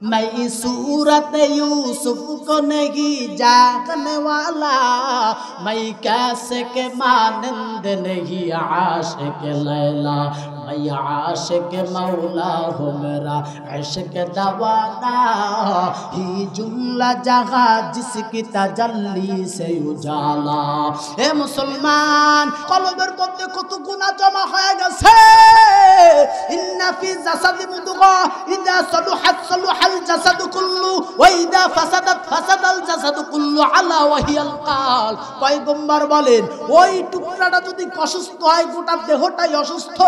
मैं सूरत यूसुफ को नहीं जानने वाला, मैं कैसे के मानंद नहीं आशिक लैला, मैं आशिक मौला हूँ मेरा इश्क दवाना, ही जुमला जहाँ जिसकी तजल्ली से उजाला। ए मुसलमान कलबेर मধ্যে কত গুনাহ জমা হয়ে গেছে। ইন্না ফি জাসাদি মুদগা ইযা সালুহাত সালুহাল জাসাদু কুল্লু ওয়া ইযা ফাসাদাত ফাসাদাল জাসাদু কুল্লু আলা ওয়া হিয়াল কাল। পয়গম্বর বলেন ওই টুকরাটা যদি অসুস্থ হয় গোটা দেহটাই অসুস্থ।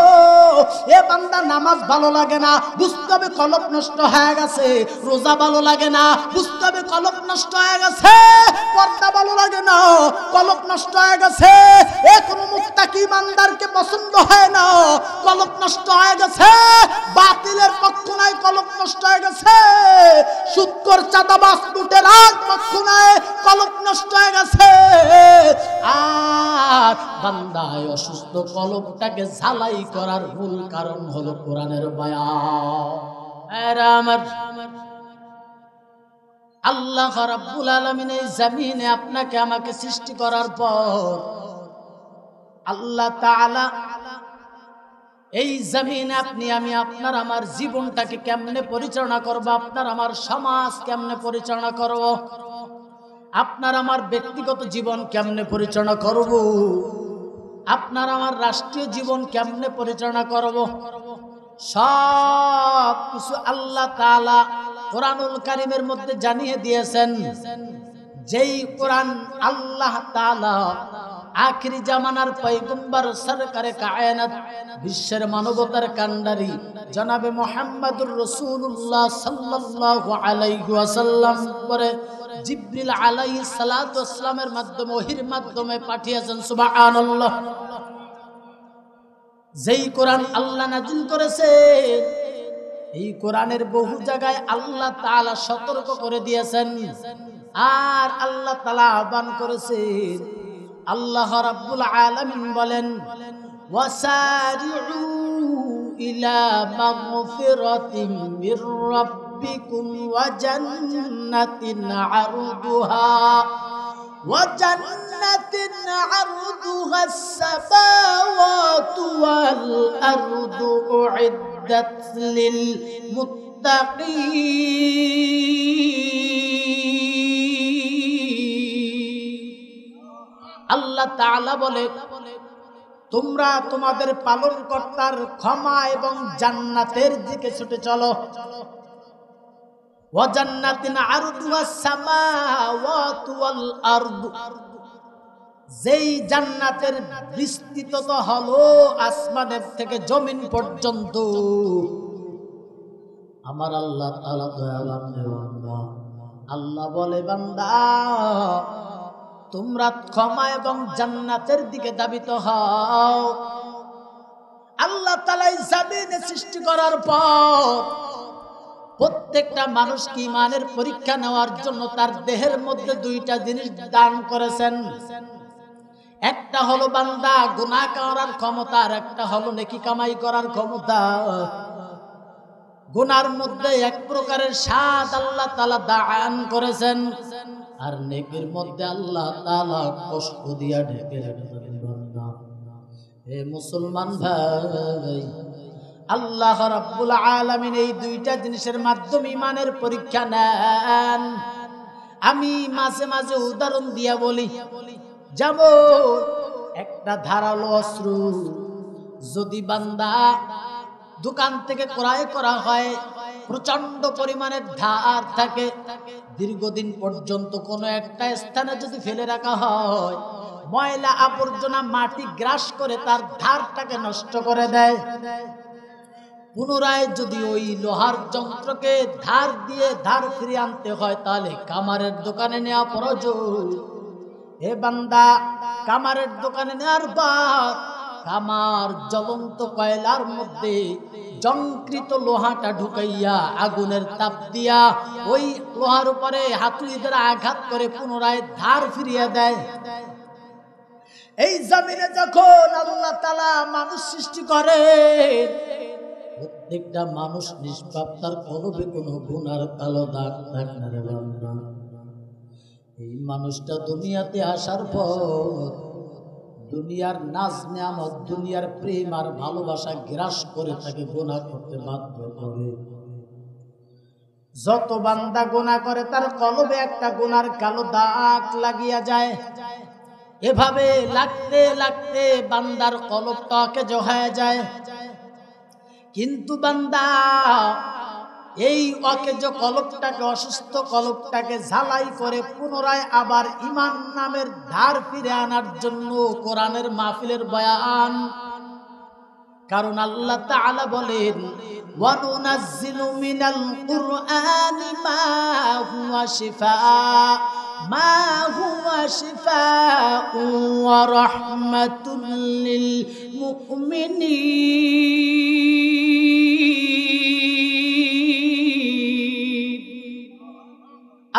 এ বান্দা নামাজ ভালো লাগে না, বুঝতে হবে কলব নষ্ট হয়ে গেছে। রোজা ভালো লাগে না, বুঝতে হবে কলব নষ্ট হয়ে গেছে। পর্দা ভালো লাগে না, কলব নষ্ট হয়ে গেছে। এ কোনো মুত্তাকি ইমানদারকে পছন্দ হয় না, কলব নষ্ট হয়ে গেছে। বাতিলের পক্ষ নাই, কলব নষ্ট হয়ে গেছে। সুদখোর চাঁদাবাজ লুটেরার পক্ষ নাই, কলব নষ্ট হয়ে গেছে। আর বান্দায় অসুস্থ কলবটাকে ঝালাই করার মূল কারণ হলো কোরআনের বায়ান। আল্লাহ রাব্বুল আলামিন এই জমিনে আপনাকে আমাকে সৃষ্টি করার পর আল্লাহ তাআলা এই জমিনে আপনি আমি আপনার আমার জীবনটাকে কেমনে পরিচালনা করব, আপনার আমার সমাজ কেমনে পরিচালনা করব, আপনার আমার ব্যক্তিগত জীবন কেমনে পরিচালনা করব, আপনার আমার রাষ্ট্রীয় জীবন কেমনে পরিচালনা করব, সব কিছু আল্লাহ তাআলা কোরআনুল কারীমের মধ্যে জানিয়ে দিয়েছেন। যেই কোরআন আল্লাহ তাআলা আখিরি জামানার পয়গম্বর সরকারে কায়নাত বিশ্বের মানবতার কান্ডারি জনাবে মুহাম্মদুর রাসূলুল্লাহ সাল্লাল্লাহু আলাইহি ওয়াসাল্লাম পরে জিবরিল আলাইহিস সালাতু ওয়াসসালামের মাধ্যমে ওহীর মাধ্যমে পাঠিয়েছেন। সুবহানাল্লাহ। যেই কোরআন আল্লাহ নাযিল করেছেন এই কোরআনের বহু জায়গায় আল্লাহ তাআলা সতর্ক করে দিয়েছেন, আর আল্লাহ তাআলা আহ্বান করেছেন। আল্লাহ রাব্বুল আলামিন বলেন ওয়াসারিউ ইলা মাগফিরাতিন মির রাব্বিকুম ওয়া জান্নাতিন আরদুহা আস-সামাওয়াতু ওয়াল আরদু উইদ্দাত লিল মুত্তাকিন। আল্লাহ তাআলা বলে তোমরা তোমাদের পালনকর্তার ক্ষমা এবং জান্নাতের দিকে ছুটে চলো। ওয়া জান্নাতিন আরদুহা সামাওয়াতু ওয়াল আরদু, যেই জান্নাতের বিস্তৃততা হলো আসমানের থেকে জমিন পর্যন্ত। আমার আল্লাহ তাআলা দয়াবান বান্দা, আল্লাহ বলে বান্দা তোমরা ক্ষমা এবং জান্নাতের দিকে ধাবিত হও। আল্লাহ তাআলা জমিনে সৃষ্টি করার পর প্রত্যেকটা মানুষকে ঈমানের পরীক্ষা নেওয়ার জন্য তার দেহের মধ্যে দুইটা জিনিস দান করেছেন। একটা হলো বান্দা গুনাহ করার ক্ষমতা, আর একটা হলো নেকি কামাই করার ক্ষমতা। গুনার মধ্যে এক প্রকারের স্বাদ আল্লাহ তাআলা দান করেছেন, আর নেকির মধ্যে আল্লাহ তাআলা কষ্ট দিয়া ঢেকে রেখেছেন। বান্দা হে মুসলমান ভাই, আল্লাহ রাব্বুল আলামিন এই দুইটা জিনিসের মাধ্যমে ঈমানের পরীক্ষা নেন। আমি মাঝে মাঝে উদাহরণ দিয়া বলি, যেমন একটা ধারালো অস্ত্র যদি বান্দা দোকান থেকে ক্রয় করা হয়, প্রচন্ড পরিমাণের ধার থাকে, দীর্ঘদিন পর্যন্ত কোনো একটা স্থানে যদি ফেলে রাখা হয়, ময়লা আবর্জনা মাটি গ্রাস করে তার ধারটাকে নষ্ট করে দেয়। পুনরায় যদি ওই লোহার যন্ত্রকে ধার দিয়ে ধার ফিরিয়ে আনতে হয়, তাহলে কামারের দোকানে নেওয়া প্রয়োজন। হে বান্দা, কামারের দোকানে নেওয়ার পর কামার জ্বলন্ত কয়লার মধ্যে জংকৃত লোহাটা ঢুকাইয়া আগুনের তাপ দিয়া ওই লোহার উপরে হাতুড়ি দ্বারা আঘাত করে পুনরায় ধার ফিরিয়ে দেয়। এই জমিনে যখন আল্লাহ তাআলা মানুষ সৃষ্টি করে, প্রত্যেকটা মানুষ নিষ্পাপ, তার কলবে কোনো গুনার কালো দাগ থাকে না রে বান্দা। এই মানুষটা দুনিয়াতে আসার পর দুনিয়ার নাজ নিয়ামত, দুনিয়ার প্রেম আর ভালোবাসা গ্রাস করে তাকে গুনাহ করতে বাধ্য করে। যত বান্দা গুনাহ করে তার কলবে একটা গুনার কালো দাগ লাগিয়া যায়। এভাবে লাগতে লাগতে বান্দার কলবটাকে জহায় যায়। কিন্তু বান্দা এই অকেজো কলবটাকে, অসুস্থ কলবটাকে ঝালাই করে পুনরায় আবার ঈমান নামের ধার ফিরে আনার জন্য কোরআনের মাহফিলের বয়ান। কারণ আল্লাহ তাআলা বলেন, ওয়া নুনাজ্জিলু মিনাল কুরআনি মা হুয়া শিফাa'un ওয়া রাহমাতুল লিল মুমিনিন।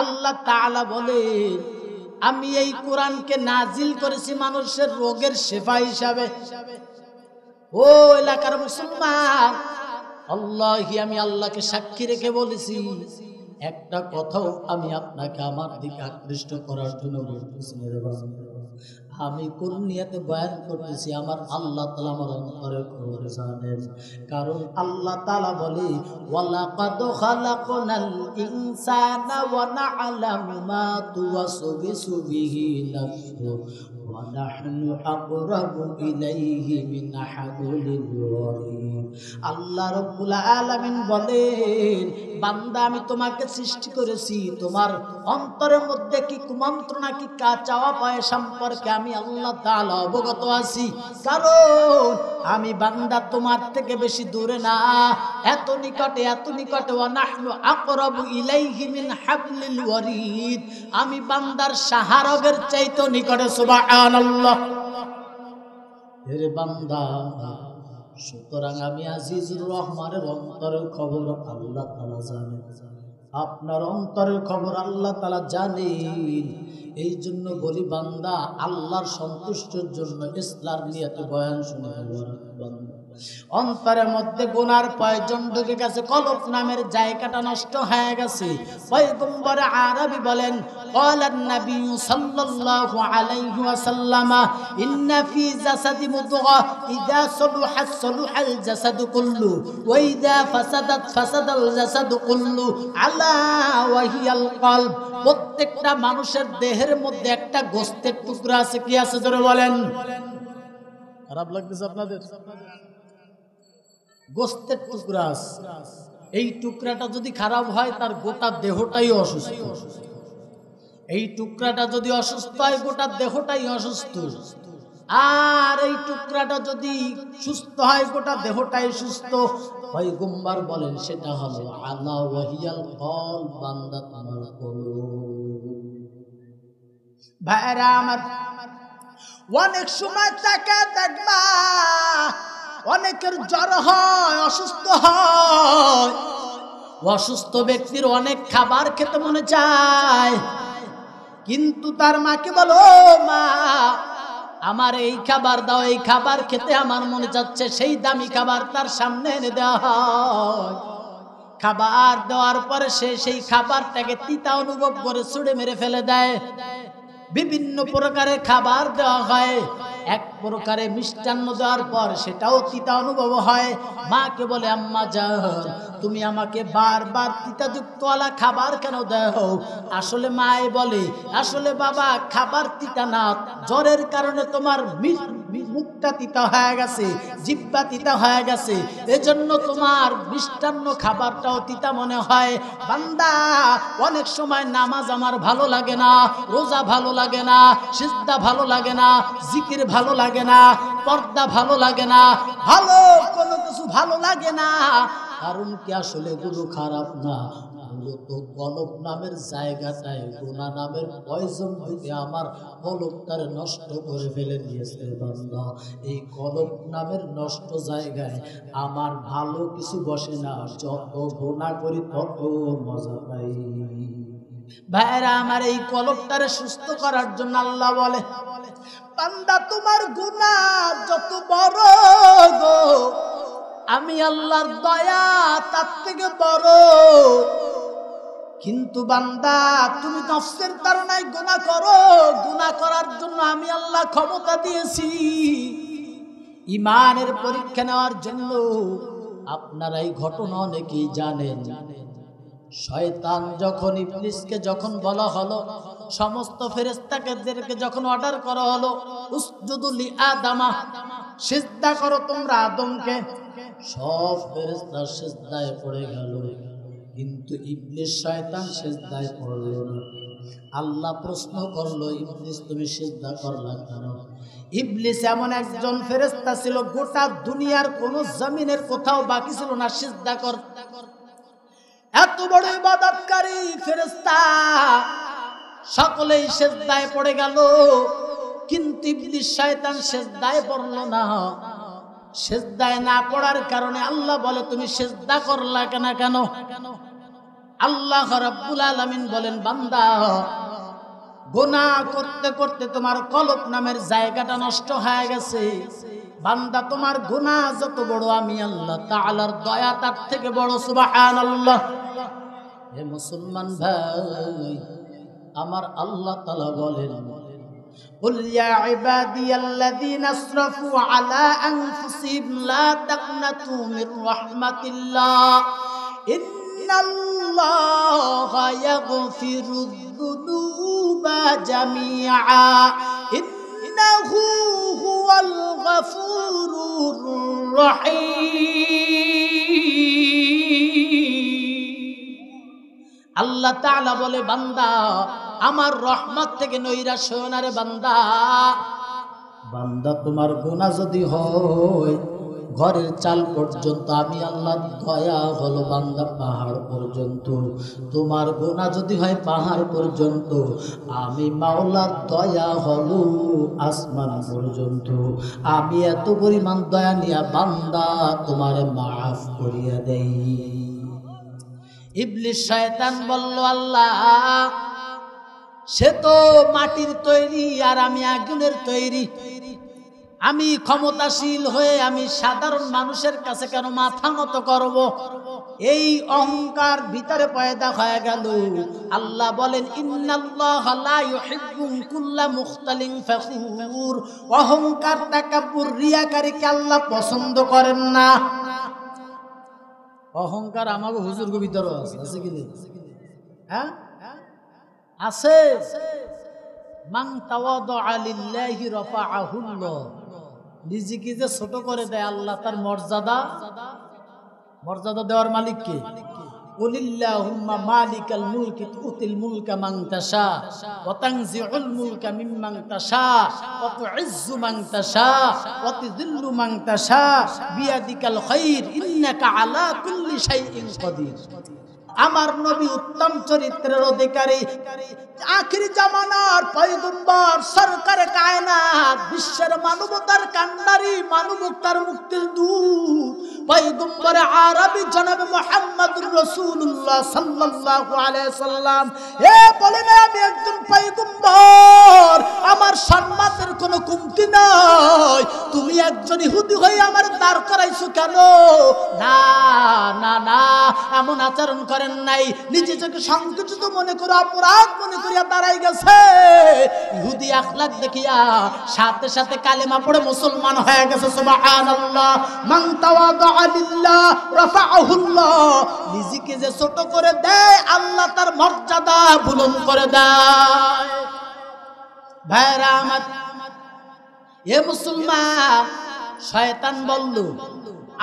আল্লাহ তাআলা বলেন, আমি এই কোরআনকে নাজিল করেছি মানুষের রোগের শিফা হিসাবে। ও এলাকার মুসলমান, আল্লাহি আমি আল্লাহকে সাক্ষী রেখে বলেছি, একটা কথাও আমি আপনাকে আমার দিকে আকৃষ্ট করার জন্য বলতেছি না রে বান্দা। আমি কোন নিয়তে বয়ান করতেছি আমার আল্লাহ তাআলা আমার অন্তরে খবর জানেন। কারণ আল্লাহ তাআলা বলে, ওয়ালাকাদ খালাকনাল ইনসানা ওয়া না'লামু মা তুওয়াসবিসু বিহি নাফসুহু ওয়া নাহনু আকরাবু ইলাইহি মিন হাবলিল ওয়ারিদ। আল্লাহ রাব্বুল আলামিন বলেন, বান্দা আমি তোমাকে সৃষ্টি করেছি, তোমার অন্তরের মধ্যে কি কুমন্ত্রণা, কি চাওয়া পায় সম্পর্কে আমি আল্লাহ তাআলা অবগত আছি। কারণ আমি বান্দা তোমার থেকে বেশি দূরে না, এত নিকটে, এত নিকটে। ওয়া নাহনু আকরাবু ইলাইহি মিন হাবলিল ওয়ারিদ, আমি বান্দার সাহারগের চাইতে নিকটে। সুবহানাল্লাহ। হে বান্দা, সুতরাং আমি আজিজুর রহমানের অন্তরের খবর আল্লাহ তাআলা জানেন, আপনার অন্তরের খবর আল্লাহ তাআলা জানেন। এই জন্য বলি বান্দা, আল্লাহর সন্তুষ্টির জন্য ইসলাম নিয়তে বয়ান শুনে বান্দা, অন্তরের মধ্যে গুনার প্রয়োজন ঢুকে গেছে, কলব নামের জায়গাটা নষ্ট হয়ে গেছে। পয়গম্বর আরবি বলেন, ক্বালান নবী সাল্লাল্লাহু আলাইহি ওয়াসাল্লাম, ইন্না ফি জাসাদি মুদগা ইযা সালুহা সালুহাল জাসাদু কুল্লু ওয়া ইযা ফাসাদাত ফাসাদাল জাসাদু কুল্লু আলা ওয়া হিয়াল কলব। প্রত্যেকটা মানুষের দেহের মধ্যে একটা গোশতের টুকরা আছে। কি আছে জোরে বলেন? খারাপ লাগতেছে আপনাদের? গোশতের টুকরা আছে। এই টুকরাটা যদি খারাপ হয় তার গোটা দেহটাই অসুস্থ। এই টুকরাটা যদি অসুস্থ হয় গোটা দেহটাই অসুস্থ। আর এই টুকরাটা যদি সুস্থ হয় গোটা দেহটাই সুস্থ। পয়গম্বর বলেন সেটা হলো আলা ওয়াহিয়াল কলব, বান্দা তোমার কলব। ভাইরা আমার, অনেক সময় তাকে দেখবা অনেকের জ্বর হয়, অসুস্থ হয়। অসুস্থ ব্যক্তির অনেক খাবার খেতে মনে চায়, কিন্তু তার মাকে বলো, মা আমার এই খাবার দাও, এই খাবার খেতে আমার মনে যাচ্ছে। সেই দামি খাবার তার সামনে এনে দেওয়া হয়। খাবার দেওয়ার পরে সে সেই খাবারটাকে তিতা অনুভব করে ছুঁড়ে মেরে ফেলে দেয়। বিভিন্ন প্রকারের খাবার দেওয়া হয়, এক প্রকারে মিষ্টান্ন দেওয়ার পর সেটাও তিতা অনুভব হয়। মাকে বলে, আম্মা জান তুমি আমাকে বারবার তিতাযুক্ত খাবার কেন দাও? আসলে মায়ে বলে, আসলে বাবা খাবার তিতা না, জ্বরের কারণে তোমার মুখটা তিতা হয়ে গেছে, জিহ্বা তিতা হয়ে গেছে, এজন্য তোমার মিষ্টান্ন খাবারটাও তিতা মনে হয়। বান্দা, অনেক সময় নামাজ আমার ভালো লাগে না, রোজা ভালো লাগে না, সিজদা ভালো লাগে না, জিকির ভালো লাগে না, পর্দা ভালো লাগে না, ভালো কোনো কিছু ভালো লাগে না। কারণ কি আসলে এগুলো খারাপ না, মূলত কলব নামের জায়গাটায় গুনাহ নামের পয়জন থেকে আমার কলবটারে নষ্ট করে ফেলে দিয়েছে বান্দা। এই কলব নামের নষ্ট জায়গায় আমার ভালো কিছু বসে না, যত গুনাহ করি তত মজা পাই। ভাইরা আমার, এই কলবটারে সুস্থ করার জন্য আল্লাহ বলে, বান্দা তোমার গুনাহ যত বড় গো, আমি আল্লাহর দয়া তার থেকে বড়। কিন্তু বান্দা তুমি নফসের তাড়নায় গুনাহ করো, গুনাহ করার জন্য আমি আল্লাহ ক্ষমতা দিয়েছি। ঈমানের পরীক্ষা নেওয়ার জন্য আপনারা এই ঘটনা অনেকেই জানেন। শয়তান যখন ইবলিসকে যখন বলা হলো, সমস্ত ফেরেশতাদেরকে যখন অর্ডার করা হলো উসজুদু লি আদামা, সিজদা করো তোমরা আদমকে, সব ফেরেশতা সিজদায় পড়ে গেল, কিন্তু ইবলিস শয়তান সিজদায় পড়ল না। আল্লাহ প্রশ্ন করলো, ইবলিস তুমি সিজদা করলা কেন? ইবলিস এমন একজন ফেরেশতা ছিল, গোটা দুনিয়ার কোন জমিনের কোথাও বাকি ছিল না সিজদা কর। এত বড় ইবাদতকারী ফেরেশতা সকলেই সিজদায় পড়ে গেল, কিন্তু ইবলিস শয়তান সিজদায় পড়ল না। সিজদায় না পড়ার কারণে আল্লাহ বলে তুমি সিজদা করলা কেন? আল্লাহ রাব্বুল আলামিন বলেন, বান্দা গুনাহ করতে করতে তোমার কলব নামের জায়গাটা নষ্ট হয়ে গেছে। বান্দা তোমার গুনাহ যত বড়, আমি আল্লাহ তাআলার দয়া তার থেকে বড়। সুবহানাল্লাহ। হে মুসলমান ভাই, আমার আল্লাহ তাআলা বলেন, قل يا عبادي الذين اسرفوا على أنفسهم لا تقنطوا من رحمة الله إن الله يغفر الذنوب جميعا إنه هو الغفور الرحيم। আল্লাহ তাআলা বলে, বান্দা আমার রহমত থেকে নৈরাশ হও না রে বান্দা। বান্দা তোমার গুনাহ যদি হয় ঘরের চাল পর্যন্ত, আমি আল্লাহর দয়া হলো বান্দা পাহাড় পর্যন্ত। তোমার গুনাহ যদি হয় পাহাড় পর্যন্ত, আমি মাওলার দয়া হলো আসমান পর্যন্ত। আমি এত পরিমাণ দয়া নিয়া বান্দা তোমারে মাফ করিয়া দেই। ইবলিস শয়তান বলল, আল্লাহ সে তো মাটির তৈরি আর আমি আগুনের তৈরি, আমি ক্ষমতাশীল হয়ে আমি সাধারণ মানুষের কাছে কেন মাথা নত করব? এই অহংকার ভিতরে পয়দা হয়ে গেল। আল্লাহ বলেন, ইন্নাল্লাহা লা ইউহিব্বু কুল্লা মুখতালিন ফাখুর। অহংকার, তাকাব্বুর, রিয়াকারীকে আল্লাহ পছন্দ করেন না। অহংকার আমাকে হুজুরকে ভিতরে আছে কি নেই? হ্যাঁ আছে। মান তাওয়াদা লিল্লাহি রাফাআহুল্লাহ। নিজেকে যে ছোট করে দেয় আল্লাহ তার মর্যাদা দেওয়ার মালিক কে? কুলিল্লাহুম্মা মালিকাল মুলকি তুতিল মুলকা মান তাশা ওয়া তানজিউল মুলকা মিম্মান তাশা ওয়া তুইজ্জু মান তাশা ওয়া তুযিল্লু মান তাশা বিয়াদিকাল খায়র ইন্নাকা আলা কুল্লি শাইইন কাদির। আমার নবী উত্তম চরিত্রের অধিকারী, আখির জামানার পয়গম্বর, সরকারে কায়নাত, বিশ্বের মানবতার কান্ডারি, মানবতার মুক্তির দূত, পয়গম্বরে আরবি জনাবে মুহাম্মদুর রাসূলুল্লাহ সাল্লাল্লাহু আলাইহি সাল্লাম এ বলেন, আমি একজন পয়গম্বর, আমার সম্মানের কোনো কমতি নাই। তুমি একজন ইহুদি হয়ে আমার দাঁড় করাইছো কেন? না না না, এমন আচরণ করেন নাই। নিজেকে সংকুচিত মনে করে, অপরাধ মনে করিয়া দাঁড়াই গেছে। ইহুদি আখলাক দেখিয়া সাথে সাথে কালেমা পড়ে মুসলমান হয়ে গেছে। সুবহানাল্লাহ। মান তাওয়াদা লিল্লাহ রাফাআহুল্লাহ। নিজেকে যে ছোট করে দেয় আল্লাহ তার মর্যাদা বুলন্দ করে দেয়। ভাইরা আমার, এ মুসলমান, শয়তান বলল,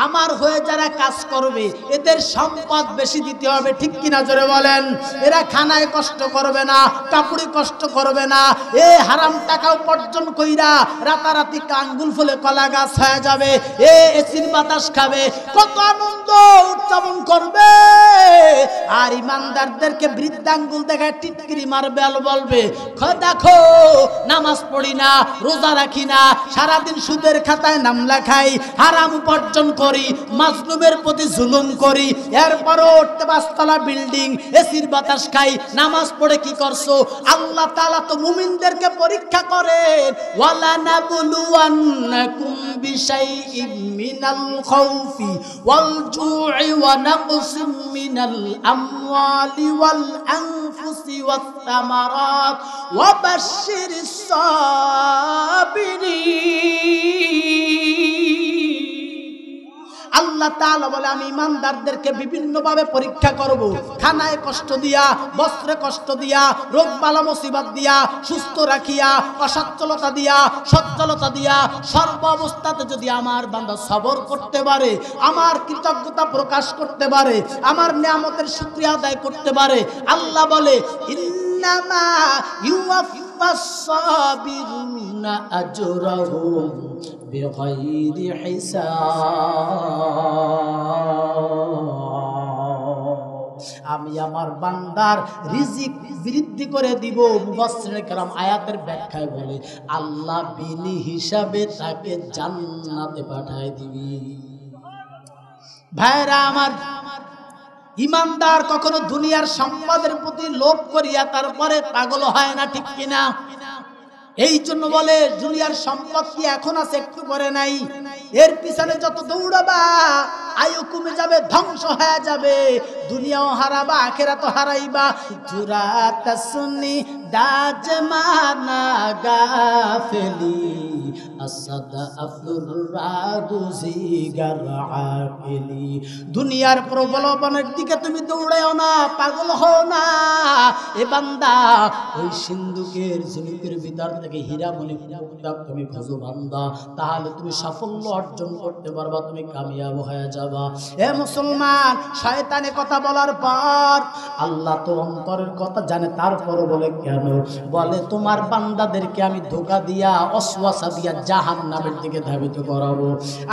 আমার হয়ে যারা কাজ করবে এদের সম্পদ বেশি দিতে হবে, ঠিক কিনা জোরে বলেন? এরা খানায় কষ্ট করবে না, কাপড়ে কষ্ট করবে না, এ হারাম টাকা উপার্জন কইরা রাতারাতি আঙ্গুল ফুলে কলা গাছ হয়ে যাবে, এ এসির বাতাস খাবে, কত আনন্দ উদযাপন করবে। আর ইমানদারদেরকে বৃদ্ধাঙ্গুল দেখায় টিটকিরি মারবে, আর বলবে, দেখো নামাজ পড়ি না, রোজা রাখি না, সারাদিন সুদের খাতায় নাম লেখাই, হারাম উপার্জন করি, মাজলুমের প্রতি জুলুম করি, এরপরও উঠতে পাঁচতলা বিল্ডিং, এসির বাতাস খাই, নামাজ পড়ে কি করছো? আল্লাহ তাআলা তো মুমিনদেরকে পরীক্ষা করেন, ওয়ালা নাবলুওয়ান্নাকুম বিশাইইম মিনাল খাউফি ওয়াল জু'i ওয়া নাকসিম মিনাল আমওয়ালি ওয়াল আনফুসি ওয়াস সামারাত ওয়া বাশশিরিস সাবিরিন। আল্লাহ তাআলা বলে আমি ইমানদারদেরকে বিভিন্নভাবে পরীক্ষা করব, খানায় কষ্ট দিয়া, বস্ত্রে কষ্ট দিয়া, রোগ বালা মুসিবত দিয়া, সুস্থ রাখিয়া, অসচ্ছলতা দিয়া, সচ্ছলতা দিয়া, সর্ব অবস্থাতে যদি আমার বান্দা সবর করতে পারে, আমার কৃতজ্ঞতা প্রকাশ করতে পারে, আমার নিয়ামতের শুকরিয়া আদায় করতে পারে, আল্লাহ বলে ইন্নামা ইউওয়াফাস সাবিরুনা আজরাহুম বিগাইরি হিসাব। আমি আমার বান্দার রিজিক বৃদ্ধি করে দিব। মুফাসসিরে কেরাম আয়াতের ব্যাখ্যায় বলে আল্লাহ বিনি হিসাবে তাকে জান্নাতে পাঠায় দিবি। ভাইরা আমার, ইমানদার কখনো দুনিয়ার সম্পদের প্রতি লোভ করিয়া তারপরে পাগল হয় না, ঠিক কিনা? এই জন্য বলে দুনিয়ার সম্পদ কি এখন আছে, একটু করে নাই, এর পিছনে যত দৌড়াবা আয়ু কমে যাবে, ধ্বংস হয়ে যাবে, দুনিয়াও হারাবা, আখিরাতও হারাইবা। জুরাতাসনি দাজমানা গাফেলি আসাদা আফলুর রাগুজি গারআকিলি। দুনিয়ার প্রলোভনের দিকে তুমি দৌড়াও না, পাগল হও না। এ বান্দা, ওই সিন্ধুকের ঝিনুকের ভিতর থেকে হীরা মণি তুমি খোঁজো বান্দা, তাহলে তুমি সাফল্য অর্জন করতে পারবা, তুমি কামিয়াব হয়ে যাবা। এ মুসলমান, শয়তানে কথা বলার পর আল্লাহ তো অন্তরের কথা জানে, তারপর বলে কেন? বলে তোমার বান্দাদেরকে আমি ধোঁকা দিয়া, ওয়াসওয়াসা দিয়া জাহান্নামের দিকে ধাবিত করাবো,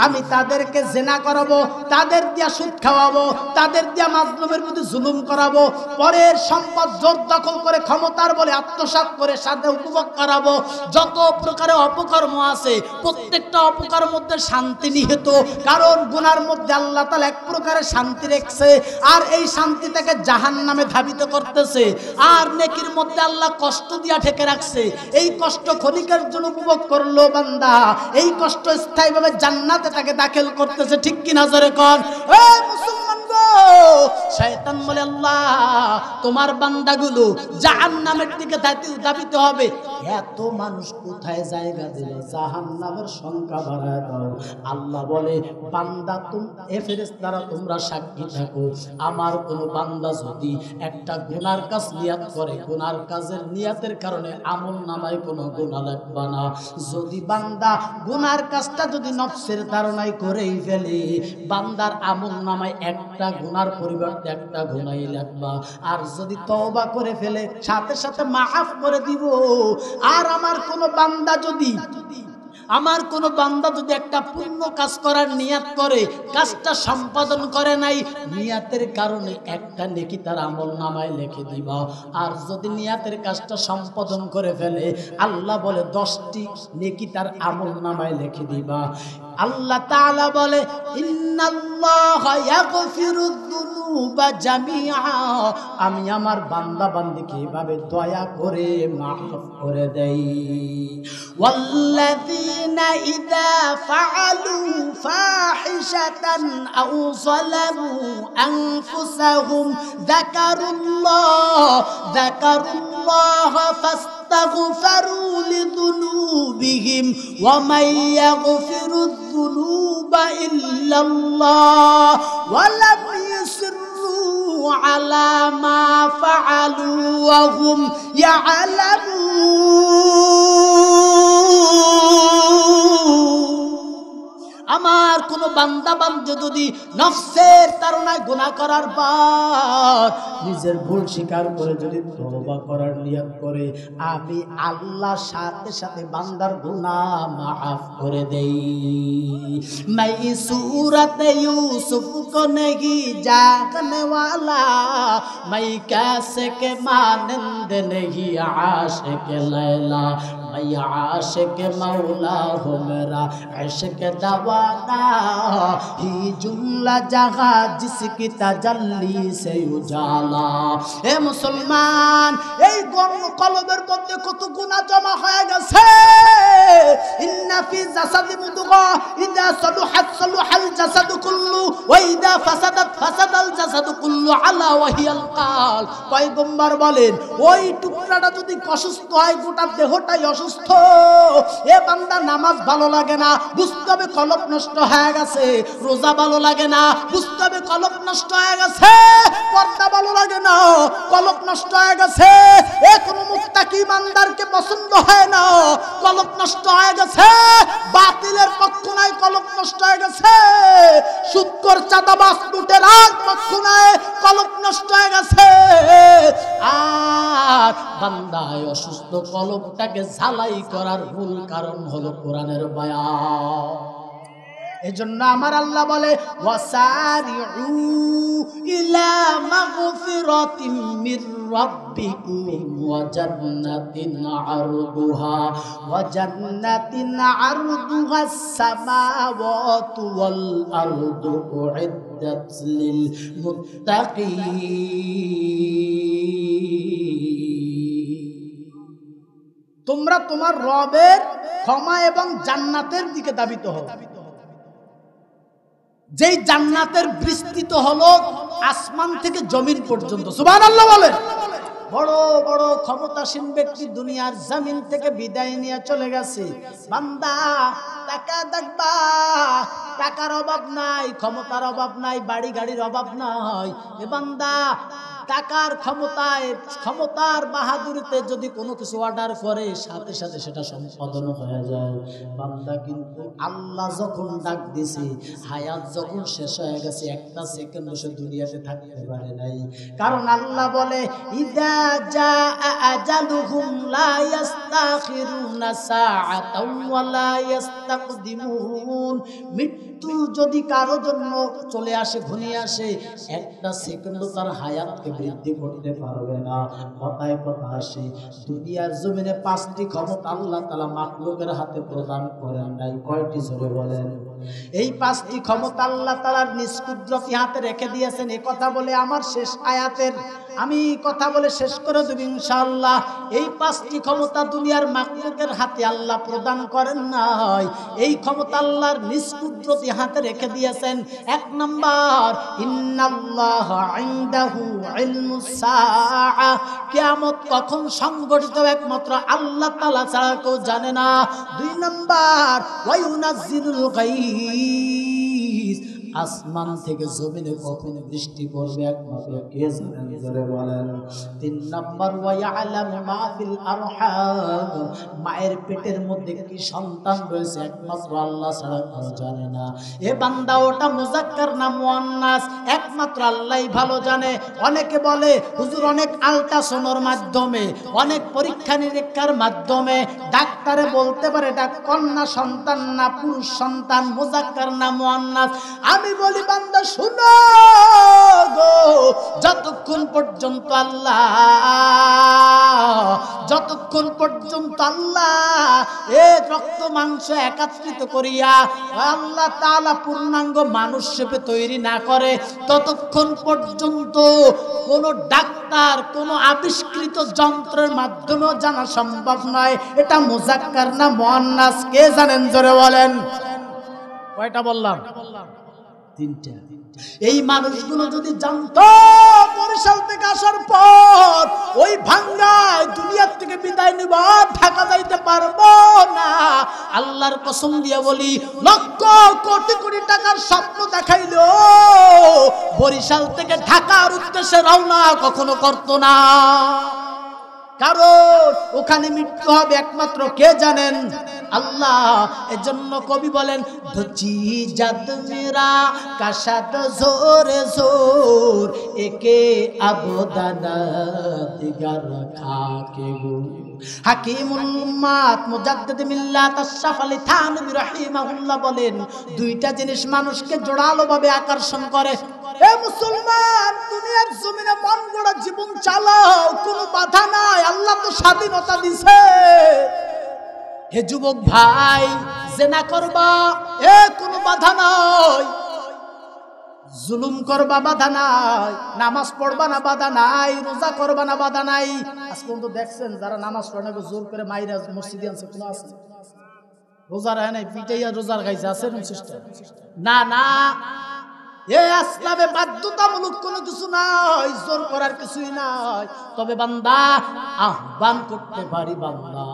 আমি তাদেরকে জিনা করাবো, তাদের দিয়া সুদ খাওয়াবো, তাদের দিয়া মাজলুমের প্রতি জুলুম করাবো, পরের সম্পদ জোর দখল করে ক্ষমতার বলে আত্মসাৎ করে সাথে উপভোগ করাবো। যত প্রকারের অপকর্ম আছে প্রত্যেকটা অপকর্মের মধ্যে শান্তি নিহিত, কারণ গুনার মধ্যে আল্লাহ তাআলা এক প্রকারের শান্তি রেখেছে, আর এই শান্তি তাকে জাহান্নামে ধাবিত করতেছে। আর নেকির মধ্যে আল্লাহ কষ্ট দিয়া ঠেকে রাখছে, এই কষ্ট ক্ষণিকের জন্য উপভোগ করলো বান্দা, এই কষ্ট স্থায়ীভাবে জান্নাতে তাকে দাখিল করতেছে, ঠিক কিনা জোরে কোন? ও মুসলমান গো, শয়তান বলে আল্লাহ তোমার বান্দাগুলো জাহান্নামের দিকে ধাবিত হবে। এত মানুষ কোথায় জায়গা দিল? জাহান্নামের সংখ্যা বাড়ায় দাও। আল্লাহ বলে বান্দা এ ফেরেশতারা তোমরা সাক্ষী থাকো, আমার কোন বান্দা যদি একটা গুনার কাজ নিয়াত করে, গুনার কাজের নিয়াতের কারণে আমল নামায় কোনো গুনাহ লাগবে না। যদি বান্দা গুনার কাজটা যদি নফসের ধারণায় করেই ফেলে, বান্দার আমল নামায় একটা গুনার পরিবর্তে একটা গুনাহই লাগবে। আর যদি তওবা করে ফেলে, সাথে সাথে মাফ করে দিব। আর আমার কোন বান্দা যদি একটা পুণ্য কাজ করার নিয়াত করে, কাজটা সম্পাদন করে নাই, নিয়াতের কারণে একটা নেকি তার আমল নামায় লিখে দিবা। আর যদি নিয়াতের কাজটা সম্পাদন করে ফেলে, আল্লাহ বলে 10টি নেকি তার আমল নামায় লিখে দিবা। আল্লাহ তাআলা বলে ইন্নাল্লাহা ইয়াগফিরুয যুনুবা জামিআ, আমি আমার বান্দা বান্দিকে এভাবে দয়া করে মাফ করে দেই। ওয়াল্লাযীনা ইযা ফাআলু ফাহিশাতান আও যালামু আনফুসাহুম যাকারুল্লাহ ফাস্তাগফিরু লিযুনুবিহিম ওয়া মান ইয়াগফিরুয যুনুবা ইল্লাল্লাহ ওয়া লাম ইউসিররু আলা মা ফাআলু ওয়া হুম ইয়ালামুন। আমার কোন বান্দা বান্দী যদি নফসের তাড়নায় গুনাহ করার পর নিজের ভুল স্বীকার করে যদি তওবা করার নিয়ত করে, আমি আল্লাহ সাথে সাথে বান্দার গুনাহ মাফ করে দেই। मैं सूरत यूसुफ को नहीं जानने वाला, मैं कैसे के मानंद नहीं आशिक लैला, मैं आशिक मौला हूँ मेरा इश्क दवाना ही जुमला जहाँ जिसकी तजल्ली से उजाला। ए मुसलमान এই কলবের মধ্যে কত গুনাহ জমা হয়ে গেছে। ইন্না ফি জাসাদি মুদগা ইযা সালুহাত সালুহাল জাসাদু কুল্লু ওয়া ইযা ফাসাদাত ফাসাদাল জাসাদু কুল্লু আলা ওয়া হিয়াল কাল। পয়গম্বর বলেন ওই টুকরাটা যদি অসুস্থ হয় গোটা দেহটাই অসুস্থ। এ বান্দা নামাজ ভালো লাগে না, বুঝতে হবে কলব নষ্ট হয়ে গেছে। রোজা ভালো লাগে না, বুঝতে হবে কলব নষ্ট হয়ে গেছে। পর্দা ভালো লাগে না, কলব নষ্ট হয়ে গেছে। এ কোন মুত্তাকি ইমানদারকে পছন্দ হয় না, কলব নষ্ট হয়ে গেছে। বাতিলের পক্ষ নাই, কলব নষ্ট হয়ে গেছে। সুদখোর চাঁদাবাজ লুটেরার পক্ষ নাই, কলব নষ্ট হয়ে গেছে। আর বান্দায় অসুস্থ কলবটাকে ঝালাই করার মূল কারণ হলো কোরআনের বায়ান। এজন্য আমার আল্লাহ বলে ওয়াসারিউ ইলা মাগফিরাতিম মির রাব্বিকুম ওয়া জান্নাতিন আরদুহাস সামাওয়াতু ওয়াল আরদু উইদ্দাত লিল মুত্তাকিন। তোমরা তোমার রবের ক্ষমা এবং জান্নাতের দিকে ধাবিত হও, যেই জান্নাতের বিস্তৃত হলো আসমান থেকে জমিন পর্যন্ত। সুবহানাল্লাহ বলেন। বড় বড় ক্ষমতাসীন ব্যক্তি দুনিয়ার জমিন থেকে বিদায় নিয়ে চলে গেছে। বান্দা টাকা দেখবা, টাকার অভাব নাই, ক্ষমতার অভাব নাই, বাড়ি গাড়ির অভাব নাই। এ বান্দা টাকার ক্ষমতায়, ক্ষমতার বাহাদুরিতে যদি কোনো কিছু অর্ডার করে সাথে সাথে সেটা সম্পাদন হয়ে যায়। বান্দা কিন্তু আল্লাহ যখন ডাক দিয়েছে, হায়াত যখন শেষ হয়ে গেছে, একটা সেকেন্ড সে দুনিয়াতে থাকতে পারে নাই। কারণ আল্লাহ বলে ইযা জাআ আজালুহুম লা ইস্তাখিরুনা সাআতাও ওয়া লা ইস্তাকদিমুন। মৃত্যু যদি কারো জন্য চলে আসে, ঘনিয়ে আসে, একটা সেকেন্ডও তার হায়াতকে বৃদ্ধি করতে পারবে না। কথায় কথা আসে, দুনিয়ার জমিনে 5টি ক্ষমতা আল্লাহ তাআলা মাখলুকের হাতে প্রদান করেন নাই। কয়টি জোরে বলেন? এই 5টি ক্ষমতা আল্লাহ তাআলার নিজ কুদরতি হাতে রেখে দিয়েছেন। এই কথা বলে আমার শেষ আয়াতের আমি কথা বলে শেষ করে দেব ইনশাআল্লাহ। এই 5টি ক্ষমতা দুনিয়ার মাখলুকের হাতে আল্লাহ প্রদান করেন নাই, এই ক্ষমতা আল্লাহর নিজ কুদরতি হাতে রেখে দিয়েছেন। 1 নাম্বার, ইন্নাল্লাহা ইনদাহু ইলমুস সাআ। কিয়ামত কখন সংঘটিত হবে একমাত্র আল্লাহ তাআলা ছাড়া কেউ জানে না। 2 নাম্বার, ওয়া ইউনাজ্জিলুল গায়স। আসমান থেকে জমিনে কখন বৃষ্টি পড়বে একমাত্র কে জানেন? জোরে বলেন। 3 নাম্বার, ওয়া ইয়ালামু মা ফিল আরহাম। মায়ের পেটের মধ্যে কি সন্তান রয়েছে একমাত্র আল্লাহ ছাড়া কেউ জানে না। এ বান্দা ওটা মুযাক্কার না মুআন্নাস একমাত্র আল্লাহই ভালো জানে। অনেকে বলে হুজুর অনেক আল্ট্রাসাউন্ডের মাধ্যমে, অনেক পরীক্ষা নিরীক্ষার মাধ্যমে ডাক্তারে বলতে পারে এটা কন্যা সন্তান না পুরুষ সন্তান, মুযাক্কার না মুআন্নাস। আমি বলি বান্দা শুনো গো, যতক্ষণ পর্যন্ত আল্লাহ এ রক্ত মাংস একত্রিত করিয়া আল্লাহ তাআলা পূর্ণাঙ্গ মানুষ রূপে তৈরি না করে, ততক্ষণ পর্যন্ত কোন ডাক্তার কোন আবিষ্কৃত যন্ত্রের মাধ্যমেও জানা সম্ভব নয় এটা মুযাক্কার না মুআন্নাস। কে জানেন? জোরে বলেন। কয়টা বললাম? 3টা। এই মানুষগুলো যদি জানতো বরিশাল থেকে আসার পর ওই ভাঙ্গায় দুনিয়ার থেকে বিদায় নিব, ঢাকা যাইতে পারবো না, আল্লাহর কসম দিয়ে বলি লক্ষ কোটি কোটি টাকার স্বপ্ন দেখাইলো বরিশাল থেকে ঢাকার উদ্দেশ্যে রওনা কখনো করতো না। কারণ ওখানে মৃত্যু হবে একমাত্র কে জানেন? আল্লাহ। এজন্য কবি বলেন ধচি জাত মেরা কাশাত জোরে জোর একে আবদানা দিগার খাকে গো। হাকিমুল উম্মাত মুজাদ্দিদ মিল্লাত আশরাফ আলী থানভী রাহিমাহুল্লাহ বলেন 2টা জিনিস মানুষকে জোড়ালো ভাবে আকর্ষণ করে। এ মুসলমান, দুনিয়ার জমিনে মন গড়া জীবন চালাও, কোনো বাধা নাই, আল্লাহ তো স্বাধীনতা দিছে। হে যুবক ভাই, জেনা করবা এ কোনো বাধা নাই, জুলুম করবা বাধা নাই, নামাজ পড়বা না বাধা নাই, রোজা করবা না বাধা নাই। আজ পর্যন্ত দেখছেন যারা নামাজ পড়ে না জোর করে মাইরা মসজিদে আনছে কোনো আছে? রোজা রায় নাই পিটাইয়া রোজার গাইছে আছে সিস্টেম? না না, এ ইসলামে বাধ্যতামূলক কোনো কিছু নাই, জোর করার কিছুই নাই। তবে বান্দা আহ্বান করতে পারি, বান্দা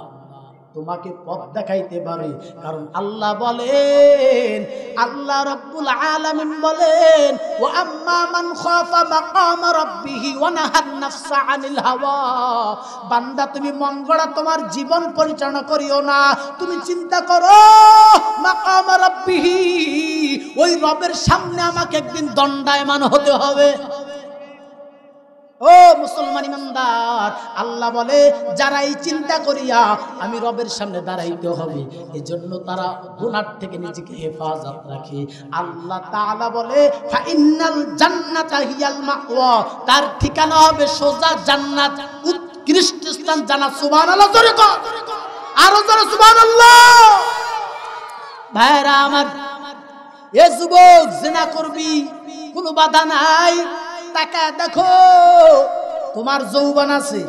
তোমাকে পথ দেখাইতে পারে। কারণ আল্লাহ বলেন, আল্লাহ রাব্বুল আলামিন বলেন, ওয়া আম্মা মান খাফা মাকাম রাব্বিহি ওয়া নাহান নাফসা আনিল হাওয়া। বান্দা তুমি মন গড়া তোমার জীবন পরিচালনা করিও না, তুমি চিন্তা করো মাকাম রাব্বিহি, ওই রবের সামনে আমাকে একদিন দণ্ডায়মান হতে হবে। ও মুসলমান ইমানদার, আল্লাহ বলে যারা এই চিন্তা করিয়া আমি রবের সামনে দাঁড়াইতে হবে, এজন্য তারা গুনাহ থেকে নিজেকে হেফাজত রাখে। আল্লাহ তাআলা বলে ফা ইন্নাল জান্নাতা হিয়াল মাওয়া, তার ঠিকানা হবে সোজা জান্নাত, উৎকৃষ্ট স্থান জান্নাত। সুবহানাল্লাহ, জোরে কর, আরো জোরে সুবহানাল্লাহ। ভাইরা আমার, এ যুবক জিনা করবি কোনো বাধা নাই, টাকা দেখো তোমার যৌবন আছে,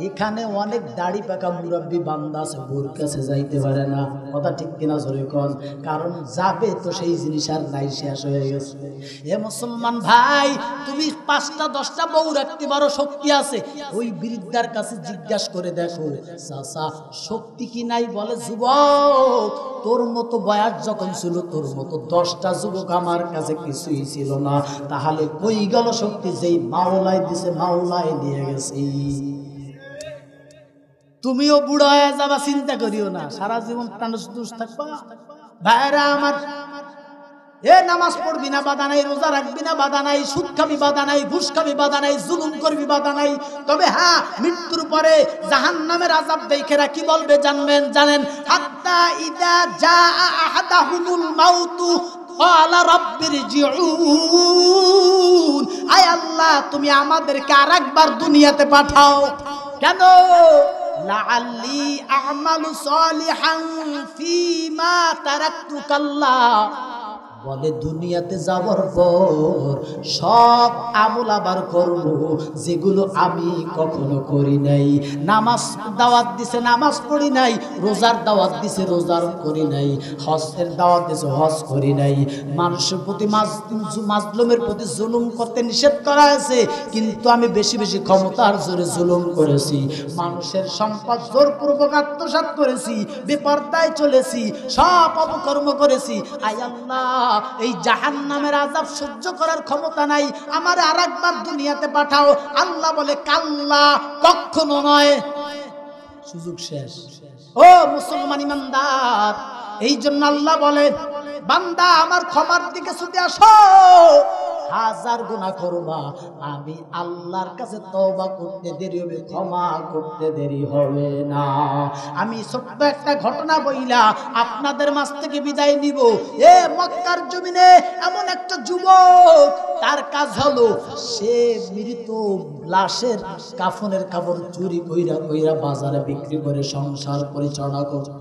এখানে অনেক দাড়ি পাকা মুরব্বী বান্দা আছে, বোর কাছে যাইতে পারে না। কথা ঠিক কিনা জোরে কোন? কারণ যাবে তো সেই জিনিস আর নাই, শেষ হয়ে গেছে। এ মুসলমান ভাই, তুমি 5টা 10টা বউ রাখতে পারো, শক্তি আছে, ওই বৃদ্ধার কাছে জিজ্ঞাসা করে দেখো চাচা শক্তি কি নাই? বলে যুবক তোর মতো বয়স যখন ছিল, তোর মতো 10টা যুবক আমার কাছে কিছুই ছিল না, তাহলে কই গেল শক্তি? যেই মাওলাই দিছে মাওলাই নিয়ে গেছে। তুমিও বুড়ো হয়ে যাবা, চিন্তা করিও না, সারা জীবন টানুস থাকবা। ভাইরা আমার, এ নামাজ পড়বি না বাধা নাই, রোজা রাখবি না বাধা নাই, সুদ খাবি বাধা নাই, ঘুষ খাবি বাধা নাই, জুলুম করবি বাধা নাই। তবে হ্যাঁ, মৃত্যুর পরে জাহান্নামের আযাব দেখেরা কি বলবে জানেন? হাত্তা ইদা জাআ আহাদাহুমুল মাউতু ক্বালা রাব্বিরজিউন, আয় আল্লাহ তুমি আমাদেরকে আরেকবার দুনিয়াতে পাঠাও। কেন? লাআল্লি আ'মালু সালিহান ফীমা তারাকতু, কাল্লা বলে দুনিয়াতে যাওয়ার পর সব আমল আবার করব যেগুলো আমি কখনো করি নাই। নামাজ দাওয়াত দিছে, নামাজ পড়ি নাই, রোজার দাওয়াত দিছে, রোজার করি নাই, হজের দাওয়াত দিছে, হজ করি নাই, মানুষের প্রতি মাজলুমের প্রতি জুলুম করতে নিষেধ করা হয়েছে, কিন্তু আমি বেশি বেশি ক্ষমতার জোরে জুলুম করেছি, মানুষের সম্পদ জোরপূর্বক আত্মসাৎ করেছি, বেপরদায় চলেছি, সব অপকর্ম করেছি। আয় আল্লাহ, এই জাহান্নামের আযাব সহ্য করার ক্ষমতা নাই, আমার আরেকবার দুনিয়াতে পাঠাও। আল্লাহ বলে কাল্লা, কখনো নয়, সুযোগ শেষ। ও মুসলমান ইমানদার, এই জন্য আল্লাহ বলে বান্দা আমার ক্ষমার দিকে ছুটে আসো, হাজার গুনাহ করবা, আমি আল্লাহর কাছে তওবা করতে দেরি হবে, ক্ষমা করতে দেরি হবে না। আমি ছোট্ট একটা ঘটনা বইলা আপনাদের মাঝ থেকে বিদায় নিব। এ মক্কার জমিনে এমন একটা যুবক, তার কাজ হলো সে মৃত লাশের কাফনের কাপড় চুরি কইরা কইরা বাজারে বিক্রি করে সংসার পরিচালনা করত।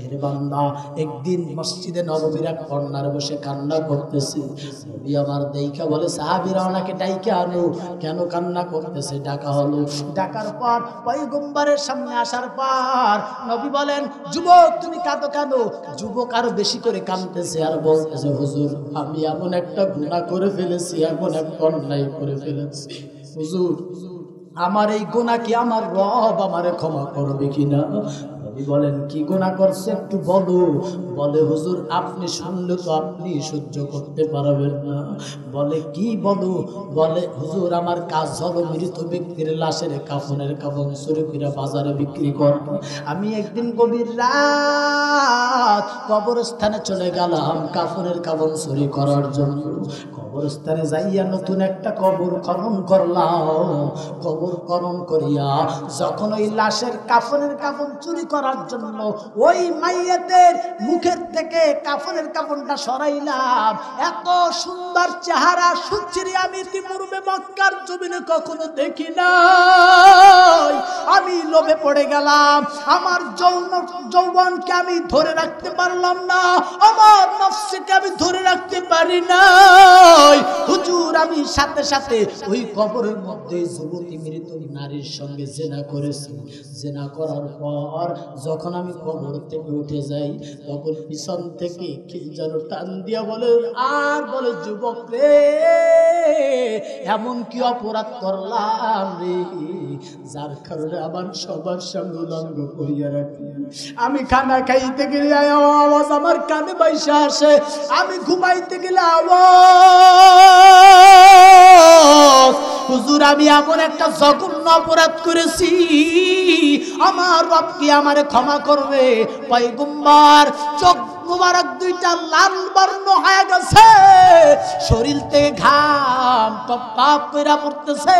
এর বান্দা একদিন মসজিদে নববীর এক কর্নারে বসে কান্না করতেছে। নবী আমার দেখা বলে সাহাবীরা ওনাকে ডাইকে আনো। কেন কান্না করতেছে? ডাকা হলো। ডাকার পর পয়গম্বরের সামনে আসার পর নবী বলেন, যুবক তুমি কাঁদো কেন? যুবক আরো বেশি করে কাঁদতেছে আর বলতেছে, হুজুর আমি এমন একটা গুনাহ করে ফেলেছি, এমন একটা অন্যায় করে ফেলেছি, হুজুর আমার এই গুনাহ কি আমার রব আমারে ক্ষমা করবে কিনা? নবী বলেন, কি গুনাহ করছে একটু বলো। বলে, হুজুর আপনি শুনলে তো আপনি সহ্য করতে পারবেন না। বলে, কি বলো? বলে, হুজুর আমার কাজ হলো মৃত ব্যক্তির লাশের কাফনের কাফন চুরি করে বাজারে বিক্রি করব। আমি একদিন গভীর রাত কবরস্থানে চলে গেলাম কাফনের কাফন চুরি করার জন্য। কবরস্থানে যাইয়া নতুন একটা কবর খনন করলাম। কবর খনন করিয়া যখন ওই লাশের কাফনের কাফন চুরি করার জন্য ওই মাইয়াতের মুখের থেকে কাফনের কাফনটা সরাইলাম, এত সুন্দর চেহারা সুচিরি আমি ইতিপূর্বে মক্কার জমিনে কখনো দেখি নাই। আমি লোভে পড়ে গেলাম, আমার যৌবনকে আমি ধরে রাখতে পারলাম না, আমার নফসকে আমি ধরে রাখতে পারি নাই। হুজুর আমি সাথে সাথে ওই কবরের মধ্যে যুবতী মৃত নারীর সঙ্গে জিনা করেছি। জিনা করার পর যখন আমি কবর থেকে উঠে যাই, তখন পিছন থেকে কি যেন টান দিয়া বলে, আর বলে যুবক রে, এমন কি অপরাধ করলাম রে, যার কারণে আমার সবার সামনে উলঙ্গ করিয়া রাখি। আমি খানা খাইতে গেলে আওয়াজ আমার কানে বাইসা আসে, আমি ঘুমাইতে গেলে আওয়াজ। হুজুর আমি এমন একটা জঘন্য অপরাধ করেছি, আমার রব কি আমারে ক্ষমা করবে? পয়গম্বর চোখ মুবারক দুইটা লাল বর্ণ হয়ে গেছে, শরীর থেকে ঘাম টপ টপ কইরা পড়তেছে।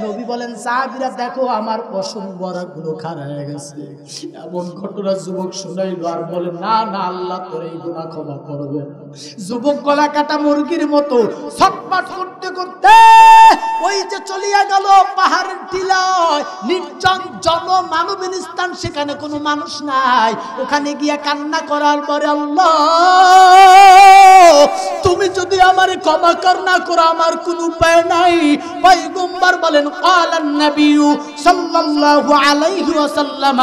নবী বলেন সাহাবীরা দেখো আমার পশম বরাগুলো খাড়া হয়ে গেছে। এমন ঘটনা যুবক শুনাইল আর বলে না না, আল্লাহ তোর এই গুনাহ ক্ষমা করবে না। যুবক গলা কাটা মুরগির মতো ছটফট করতে করতে ওই যে চলিয়া গেল পাহাড়ের টিলায়, নির্জন জনমানবহীন স্থান, সেখানে কোনো মানুষ নাই। ওখানে গিয়া কান্না করার পরে, আল্লাহ তুমি যদি আমারে ক্ষমা কর না করো আমার কোনো উপায় নাই। পয়গম্বর বলেন ক্বালান নবী সাল্লাল্লাহু আলাইহি ওয়াসাল্লাম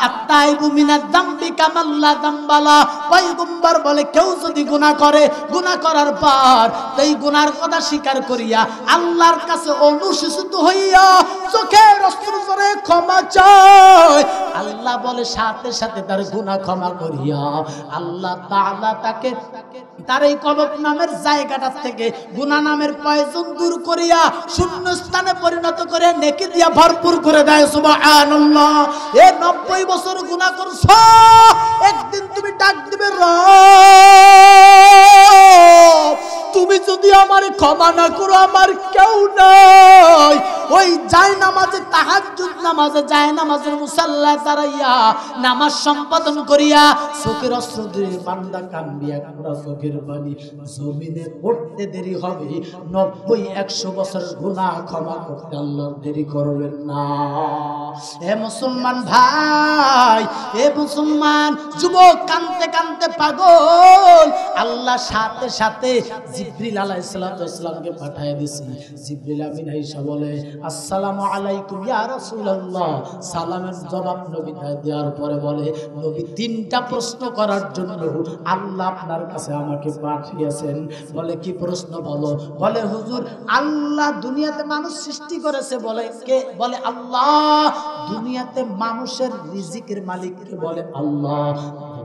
আত-তাইবু মিনাদ যামবি কামান লা যামবালা। পয়গম্বর বলে কেউ যদি গুনাহ করে, গুনাহ করার পর এই গুনার কথা স্বীকার করিয়া আল্লাহর কাছে অনুশোচিত হইয়া চোখের অশ্রু ঝরে ক্ষমা চায়, আল্লাহ বলে সাথে সাথে তার গুনাহ ক্ষমা করিয়া আল্লাহ তাআলা তাকে তার এই কবর নামের জায়গাটা থেকে গুনাহ নামের পয়জন দূর করিয়া শূন্য স্থানে পরিণত করে নেকি দিয়া ভরপুর করে দেয়। সুবহানাল্লাহ। এ 90 বছর গুনাহ করছো, একদিন তুমি ডাক দিবে রব তুমি যদি আমারে ক্ষমা না করো আমার কেউ নাই। ওই যায় নামাজে, তাহাজ্জুদ নামাজে যায় নামাজের মুসাল্লায় দাঁড়াইয়া নামাজ সম্পাদন করিয়া চোখের অশ্রু দিয়ে বান্দা কান্দিয়া পুরা চোখের পানি জমিনে পড়তে দেরি হবে। 90-100 বছর গুনাহ ক্ষমা করতে আল্লাহ দেরি করবেন না। হে মুসলমান ভাই, হে মুসলমান যুবক, কানতে কানতে পাগল। আল্লাহ সাথে সাথে জিবরিল আলাইহিস সালামকে পাঠিয়ে দিয়েছে। জিবরিল আমিন আয়েশা বলে আসসালামু আলাইকুম ইয়া রাসূলুল্লাহ। সালামের জবাব নবী দেওয়ার পরে বলে, নবী 3টা প্রশ্ন করার জন্য আল্লাহ আপনার কাছে আমাকে পাঠিয়েছেন। বলে কি প্রশ্ন বলো? বলে হুজুর আল্লাহ দুনিয়াতে মানুষ সৃষ্টি করেছে। বলে কে? বলে আল্লাহ। দুনিয়াতে মানুষের রিজিকের মালিক কে? বলে আল্লাহ।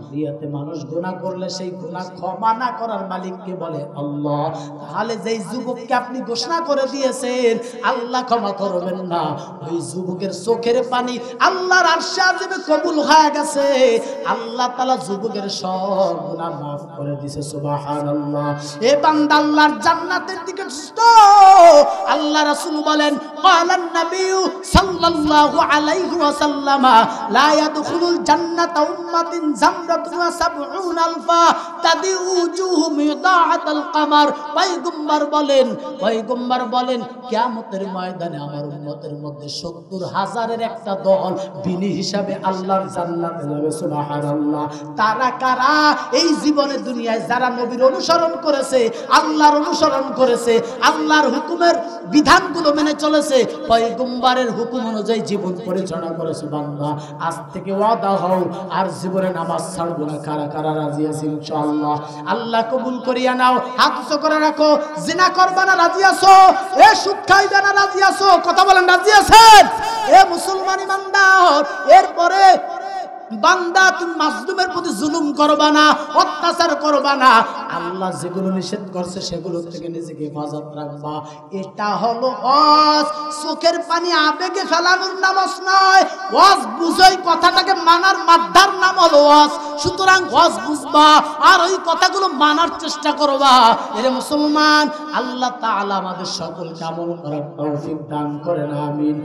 দুনিয়াতে মানুষ গুনাহ করলে সেই গুনাহ ক্ষমা না করার মালিক কে? বলে আল্লাহ। তাহলে যেই যুবককে আপনি ঘোষণা করে দিয়েছেন আল্লাহ ক্ষমা করবেন না, ওই যুবকের চোখের পানি আল্লাহর আরশে আজিমে কবুল হয়ে গেছে। আল্লাহ তাআলা যুবকের সব গুনাহ maaf করে দিয়েছে। সুবহানাল্লাহ। এ বান্দা আল্লাহর জান্নাতের দিকে ছুট। আল্লাহ রাসূল বলেন ক্বালান নবী সাল্লাল্লাহু আলাইহি ওয়াসাল্লাম লা ইয়াদখুলুল জান্নাতা উম্মাতিন জামরাতুন ওয়া সাবউনা আলফা তাদিউ উজুহুম ইদাআতাল কামার। পয়গম্বর বলেন কিয়ামতের ময়দানে আমার উম্মতের মধ্যে 70,000-এর একটা দল বিনি হিসাবে আল্লাহর জান্নাতে যাবে। সুবহানাল্লাহ। তারা কারা? এই জীবনে দুনিয়ায় যারা নবীর অনুসরণ করেছে, আল্লাহর অনুসরণ করেছে, আল্লাহর হুকুমের বিধানগুলো মেনে চলেছে, পয়গম্বরের হুকুম অনুযায়ী জীবন পরিচালনা করেছে। বান্দা আজ থেকে ওয়াদা হও আর জীবনে নামাজ ছাড়বো না। কারা কারা রাজি আছে ইনশাআল্লাহ? আল্লাহ কবুল করিয়া নাও। হাত উঁচু করে রাখো। জিনা করবা না রাজি আছো? এ সুদ খাইবে না রাজি আছো? কথা বলেন রাজি আছেন? এ মুসলমান ইমানদার, এরপরে বান্দা তুমি মাজলুমের প্রতি জুলুম করবা না, অত্যাচার করবা না। আল্লাহ যেগুলো নিষেধ করছে সেগুলো থেকে নিজেকে হেফাজত রাখবা। এটা হলো ওয়াজ। চোখের পানি আবেগে ফেলানোর নামাজ নয়। ওয়াজ বুঝাই কথাটাকে মানার মাদ্দার নাম হলো ওয়াজ। সুতরাং ওয়াজ বুঝবা আর ওই কথাগুলো মানার চেষ্টা করবা। এরে মুসলমান, আল্লাহ তাআলা আমাদের সকলকে আমল করার তৌফিক দান করেন। আমিন।